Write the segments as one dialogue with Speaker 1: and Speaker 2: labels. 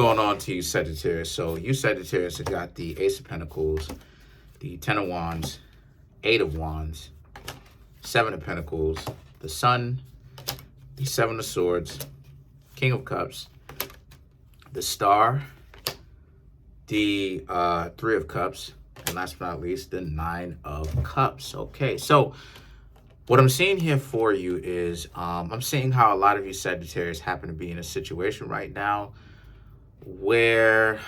Speaker 1: Going on to you, Sagittarius. So you, Sagittarius, have got the Ace of Pentacles, the Ten of Wands, Eight of Wands, Seven of Pentacles, the Sun, the Seven of Swords, King of Cups, the Star, the Three of Cups, and last but not least, the Nine of Cups. Okay, so what I'm seeing here for you is I'm seeing how a lot of you Sagittarius happen to be in a situation right now where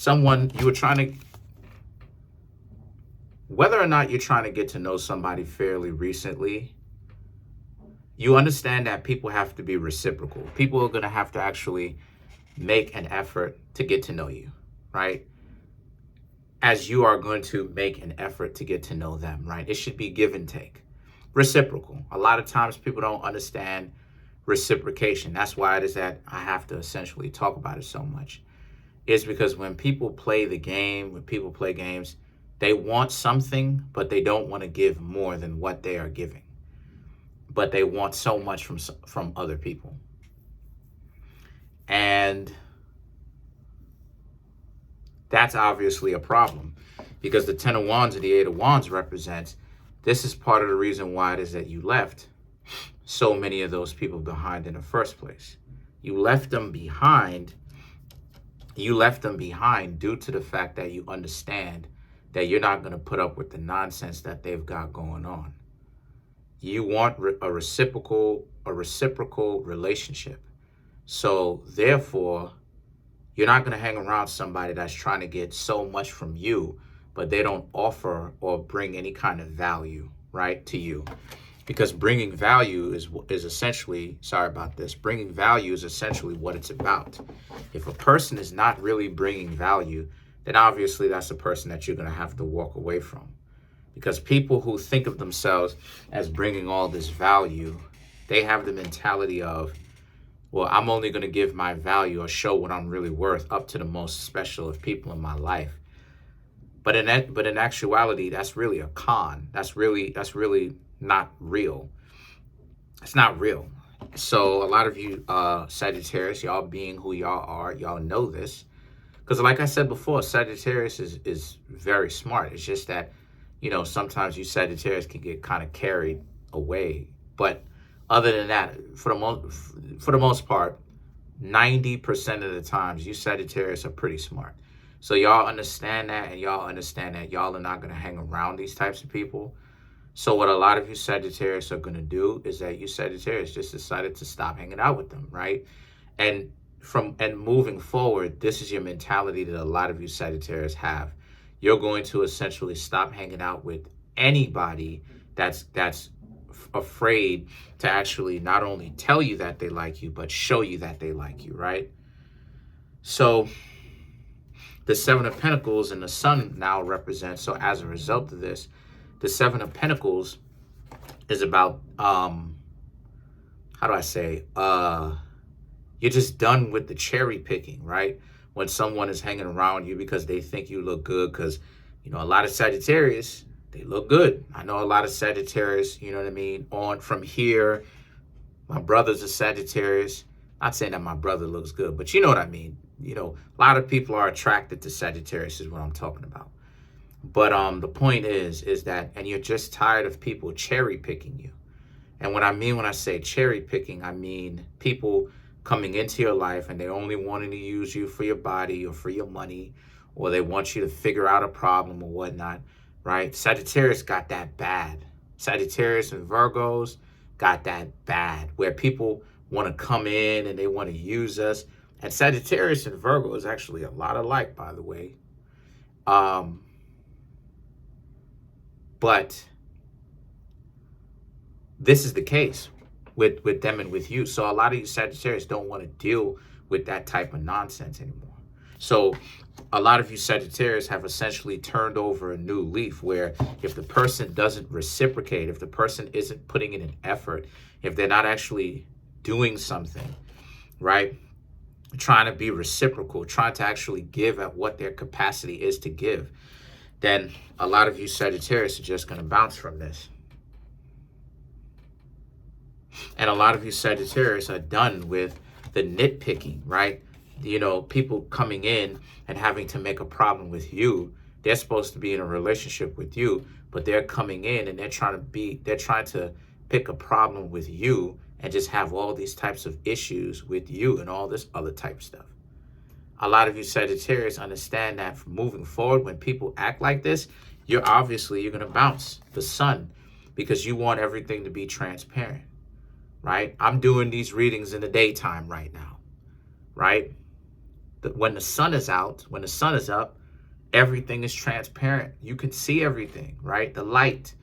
Speaker 1: you were trying to, whether or not you're trying to get to know somebody fairly recently, you understand that people have to be reciprocal. People are going to have to actually make an effort to get to know you, right? As you are going to make an effort to get to know them, right? It should be give and take, reciprocal. A lot of times people don't understand reciprocation. That's why it is that I have to essentially talk about it so much. It's because when people play the game, when people play games, they want something, but they don't want to give more than what they are giving. But they want so much from other people. And that's obviously a problem, because the Ten of Wands and the Eight of Wands represents, this is part of the reason why it is that you left so many of those people behind in the first place. You left them behind due to the fact that you understand that you're not going to put up with the nonsense that they've got going on. You want a reciprocal relationship. So therefore, you're not going to hang around somebody that's trying to get so much from you, but they don't offer or bring any kind of value, right, to you. Because bringing value is essentially, sorry about this, bringing value is essentially what it's about. If a person is not really bringing value, then obviously that's a person that you're going to have to walk away from. Because people who think of themselves as bringing all this value, they have the mentality of, well, I'm only going to give my value or show what I'm really worth up to the most special of people in my life. But in actuality, that's really a con. That's really not real. It's not real. So a lot of you Sagittarius, y'all being who y'all are, y'all know this. Because like I said before, Sagittarius is very smart. It's just that, you know, sometimes you Sagittarius can get kind of carried away. But other than that, for the most part, 90% of the times, you Sagittarius are pretty smart. So y'all understand that, and y'all understand that y'all are not going to hang around these types of people. So what a lot of you Sagittarius are going to do is that you Sagittarius just decided to stop hanging out with them, right? And moving forward, this is your mentality that a lot of you Sagittarius have. You're going to essentially stop hanging out with anybody that's afraid to actually not only tell you that they like you, but show you that they like you, right? So the Seven of Pentacles and the Sun now represent, so as a result of this, the Seven of Pentacles is about, how do I say, you're just done with the cherry picking, right? When someone is hanging around you because they think you look good, because, you know, a lot of Sagittarius, they look good. I know a lot of Sagittarius, you know what I mean, on from here. My brother's a Sagittarius. Not saying that my brother looks good, but you know what I mean. You know, a lot of people are attracted to Sagittarius is what I'm talking about. But the point is that, and you're just tired of people cherry picking you. And what I mean when I say cherry picking, I mean people coming into your life and they're only wanting to use you for your body or for your money, or they want you to figure out a problem or whatnot, right? Sagittarius got that bad. Sagittarius and Virgos got that bad, where people want to come in and they want to use us. And Sagittarius and Virgo is actually a lot alike, by the way. But this is the case with them and with you. So a lot of you Sagittarius don't want to deal with that type of nonsense anymore. So a lot of you Sagittarius have essentially turned over a new leaf, where if the person doesn't reciprocate, if the person isn't putting in an effort, if they're not actually doing something, right? Trying to be reciprocal, trying to actually give at what their capacity is to give, then a lot of you Sagittarius are just going to bounce from this. And a lot of you Sagittarius are done with the nitpicking, right? You know, people coming in and having to make a problem with you. They're supposed to be in a relationship with you, but they're coming in and they're trying to pick a problem with you and just have all these types of issues with you and all this other type stuff. A lot of you Sagittarius understand that from moving forward, when people act like this, you're going to bounce the sun because you want everything to be transparent, right? I'm doing these readings in the daytime right now, right? When the sun is out, when the sun is up, everything is transparent. You can see everything, right? The light,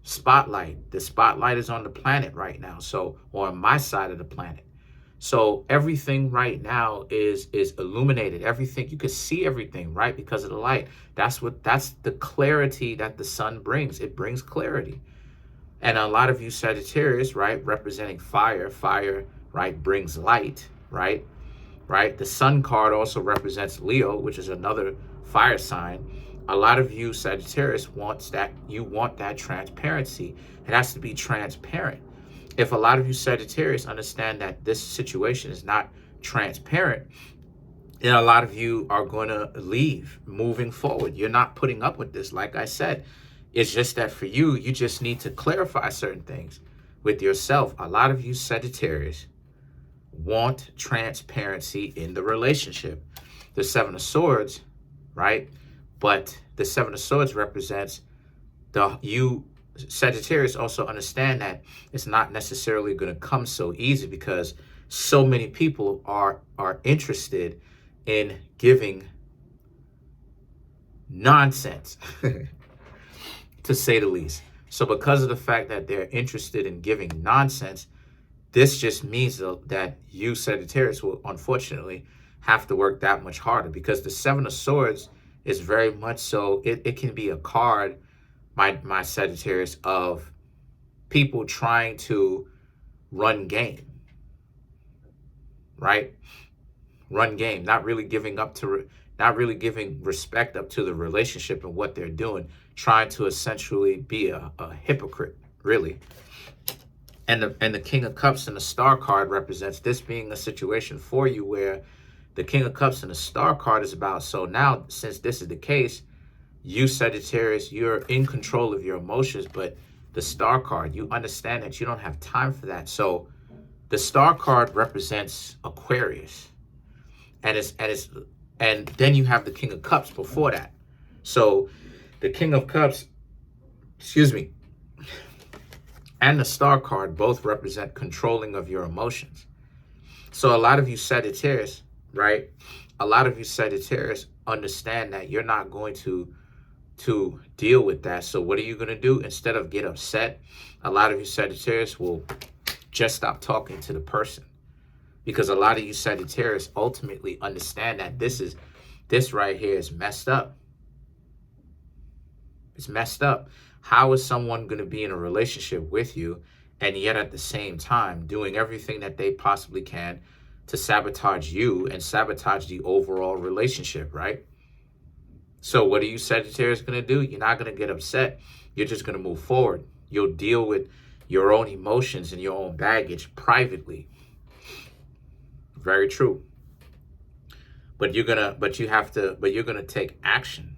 Speaker 1: spotlight. The spotlight is on the planet right now, so, or on my side of the planet. So everything right now is illuminated. Everything, you can see everything, right? Because of the light. That's the clarity that the sun brings. It brings clarity. And a lot of you Sagittarius, right, representing fire, right, brings light, right? The sun card also represents Leo, which is another fire sign. A lot of you Sagittarius want that transparency. It has to be transparent. If a lot of you Sagittarius understand that this situation is not transparent, then a lot of you are going to leave moving forward. You're not putting up with this. Like I said, it's just that for you, you just need to clarify certain things with yourself. A lot of you Sagittarius want transparency in the relationship. The Seven of Swords, right? But the Seven of Swords represents you Sagittarius also understand that it's not necessarily going to come so easy because so many people are interested in giving nonsense, to say the least. So because of the fact that they're interested in giving nonsense, this just means that you Sagittarius will unfortunately have to work that much harder, because the Seven of Swords is very much so, it can be a card, my Sagittarius, of people trying to run game, right? Run game, not really giving respect up to the relationship and what they're doing, trying to essentially be a hypocrite, really. And the King of Cups and the Star card represents this being a situation for you where the King of Cups and the Star card is about, so now, since this is the case, you Sagittarius, you're in control of your emotions, but the Star card, you understand that you don't have time for that. So the Star card represents Aquarius, and then you have the King of Cups before that. So the King of Cups, and the Star card both represent controlling of your emotions. So a lot of you Sagittarius, right? A lot of you Sagittarius understand that you're not going to deal with that. So what are you going to do? Instead of get upset, a lot of you Sagittarius will just stop talking to the person, because a lot of you Sagittarius ultimately understand that this right here is messed up. It's messed up. How is someone going to be in a relationship with you and yet at the same time doing everything that they possibly can to sabotage you and sabotage the overall relationship, right? So what are you Sagittarius going to do? You're not going to get upset. You're just going to move forward. You'll deal with your own emotions and your own baggage privately. Very true. But you're going to take action.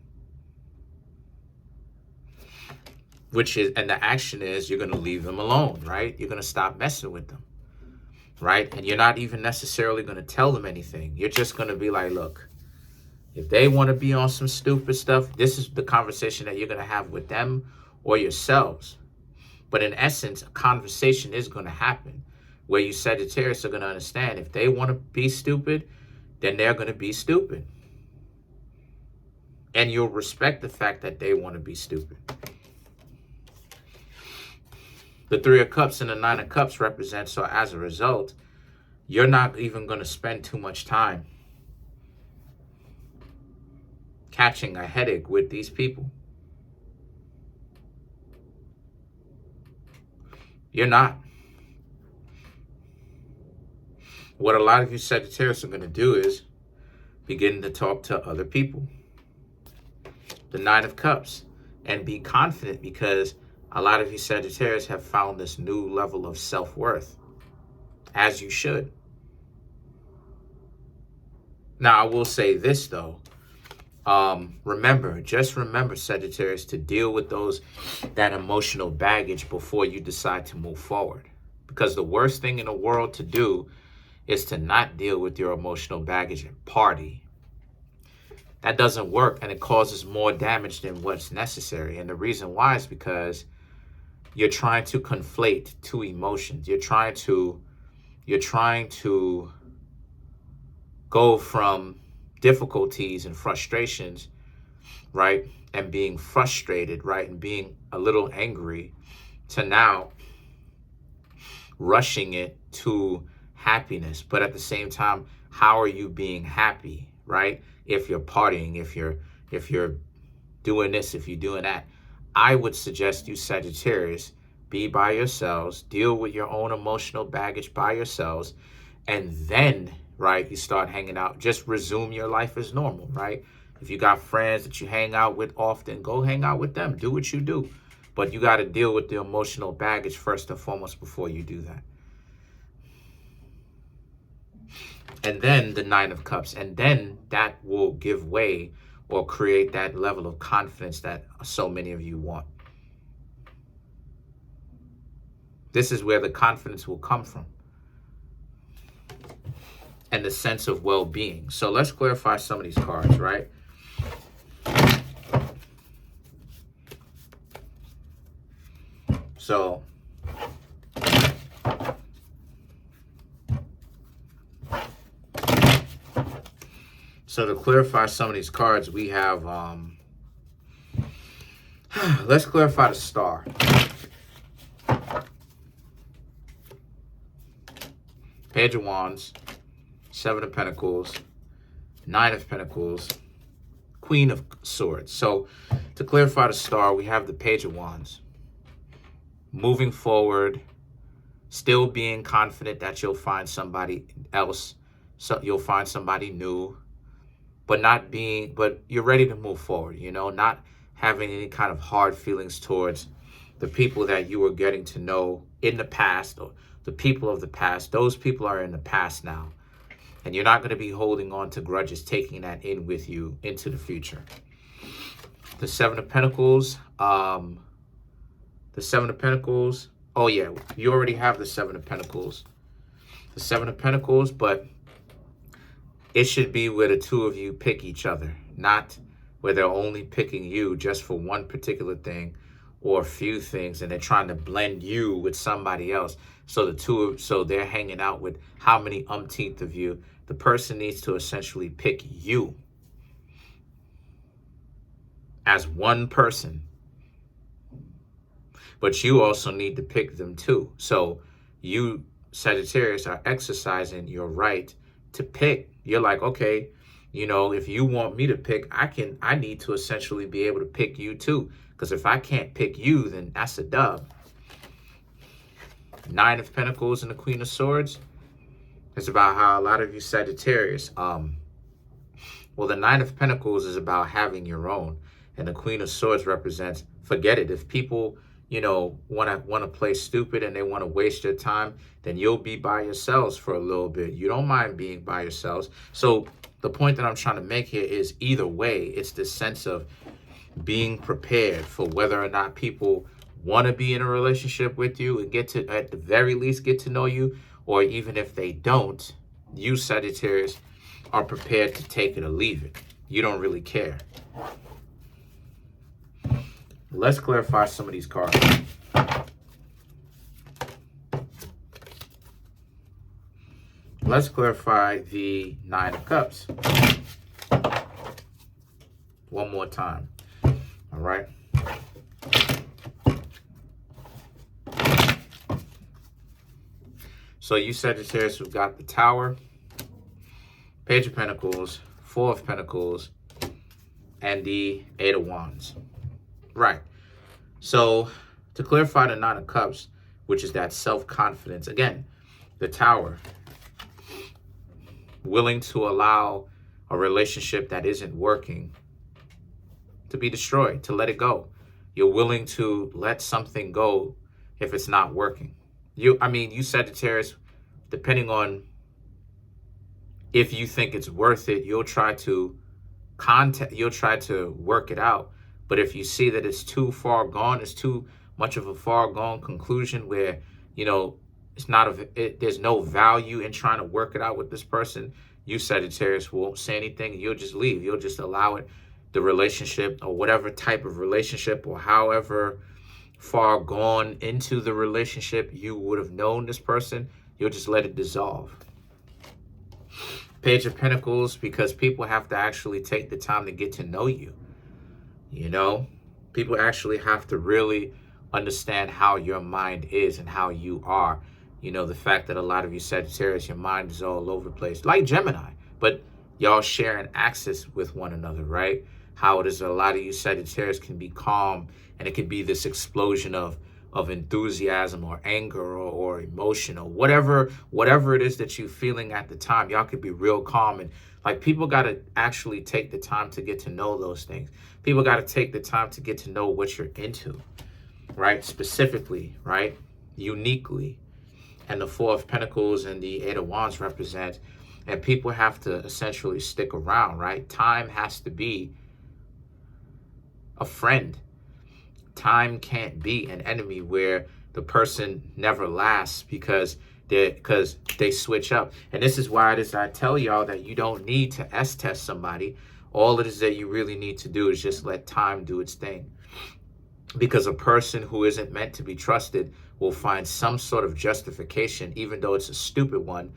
Speaker 1: And the action is you're going to leave them alone, right? You're going to stop messing with them, right? And you're not even necessarily going to tell them anything. You're just going to be like, look, if they want to be on some stupid stuff, this is the conversation that you're going to have with them or yourselves. But in essence, a conversation is going to happen where you Sagittarius are going to understand if they want to be stupid, then they're going to be stupid. And you'll respect the fact that they want to be stupid. The Three of Cups and the Nine of Cups represent, so as a result, you're not even going to spend too much time catching a headache with these people. You're not. What a lot of you Sagittarius are going to do is begin to talk to other people. The Nine of Cups. And be confident, because a lot of you Sagittarius have found this new level of self-worth, as you should. Now, I will say this, though. Just remember, Sagittarius, to deal with that emotional baggage before you decide to move forward. Because the worst thing in the world to do is to not deal with your emotional baggage and party. That doesn't work, and it causes more damage than what's necessary. And the reason why is because you're trying to conflate two emotions. You're trying to go from difficulties and frustrations, right? And being frustrated, right? And being a little angry, to now rushing it to happiness. But at the same time, how are you being happy, right? If you're partying, if you're doing this, if you're doing that. I would suggest you, Sagittarius, be by yourselves, deal with your own emotional baggage by yourselves, and then, right, you start hanging out. Just resume your life as normal, right? If you got friends that you hang out with often, go hang out with them. Do what you do. But you got to deal with the emotional baggage first and foremost before you do that. And then the Nine of Cups. And then that will give way or create that level of confidence that so many of you want. This is where the confidence will come from. And the sense of well-being. So let's clarify some of these cards, right? So to clarify some of these cards, we have, let's clarify the Star. Page of Wands, Seven of Pentacles, Nine of Pentacles, Queen of Swords. So to clarify the Star, we have the Page of Wands. Moving forward, still being confident that you'll find somebody else, so you'll find somebody new, but you're ready to move forward, not having any kind of hard feelings towards the people that you were getting to know in the past, or the people of the past. Those people are in the past now. And you're not going to be holding on to grudges, taking that in with you into the future. The Seven of Pentacles, oh yeah, you already have the Seven of Pentacles. The Seven of Pentacles, but it should be where the two of you pick each other, not where they're only picking you just for one particular thing or a few things, and they're trying to blend you with somebody else. So they're hanging out with how many umpteenth of you. The person needs to essentially pick you as one person. But you also need to pick them too. So you, Sagittarius, are exercising your right to pick. You're like, okay, if you want me to pick, I need to essentially be able to pick you too. Because if I can't pick you, then that's a dub. Nine of Pentacles and the Queen of Swords. It's about how a lot of you Sagittarius, the Nine of Pentacles is about having your own. And the Queen of Swords represents, forget it. If people, want to play stupid and they want to waste your time, then you'll be by yourselves for a little bit. You don't mind being by yourselves. So the point that I'm trying to make here is either way, it's this sense of being prepared for whether or not people want to be in a relationship with you and get to, at the very least, get to know you, or even if they don't, you Sagittarius are prepared to take it or leave it. You don't really care. Let's clarify some of these cards. Let's clarify the Nine of Cups one more time. All right. So you Sagittarius, we've got the Tower, Page of Pentacles, Four of Pentacles, and the Eight of Wands. Right. So to clarify the Nine of Cups, which is that self-confidence, again, the Tower, willing to allow a relationship that isn't working to be destroyed, to let it go. You're willing to let something go if it's not working. You Sagittarius, depending on If you think it's worth it, you'll try to work it out. But if you see that it's too far gone, it's too much of a far gone conclusion where, you know, there's no value in trying to work it out with this person, you, Sagittarius, won't say anything. You'll just leave. You'll just allow it, the relationship or whatever type of relationship or however far gone into the relationship you would have known this person, you'll just let it dissolve. Page of Pentacles, because people have to actually take the time to get to know you. You know, people actually have to really understand how your mind is and how you are. You know, the fact that a lot of you Sagittarius, your mind is all over the place, like Gemini, but y'all share an axis with one another, right? How it is a lot of you Sagittarius can be calm, and it can be this explosion of enthusiasm or anger or emotion or whatever it is that you're feeling at the time. Y'all could be real calm, and like people got to actually take the time to get to know those things. People got to take the time to get to know what you're into, right? Specifically, right? Uniquely. And the Four of Pentacles and the Eight of Wands represent, and people have to essentially stick around, right? Time has to be a friend. Time can't be an enemy where the person never lasts because they switch up. And this is why it is I tell y'all that you don't need to test somebody. All it is that you really need to do is just let time do its thing. Because a person who isn't meant to be trusted will find some sort of justification, even though it's a stupid one,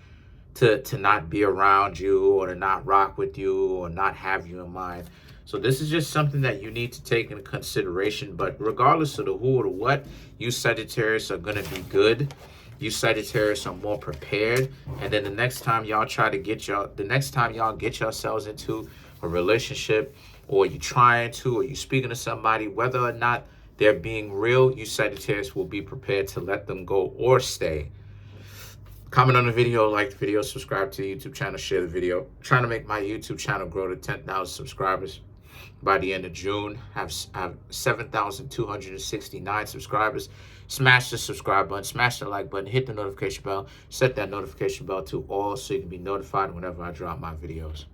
Speaker 1: to not be around you or to not rock with you or not have you in mind. So this is just something that you need to take into consideration. But regardless of the who or the what, you Sagittarius are going to be good. You Sagittarius are more prepared. And then the next time y'all get yourselves into a relationship, or you're trying to, or you're speaking to somebody, whether or not they're being real, you Sagittarius will be prepared to let them go or stay. Comment on the video, like the video, subscribe to the YouTube channel, share the video. I'm trying to make my YouTube channel grow to 10,000 subscribers by the end of June. I have 7,269 subscribers. Smash the subscribe button, smash the like button, hit the notification bell, set that notification bell to all so you can be notified whenever I drop my videos.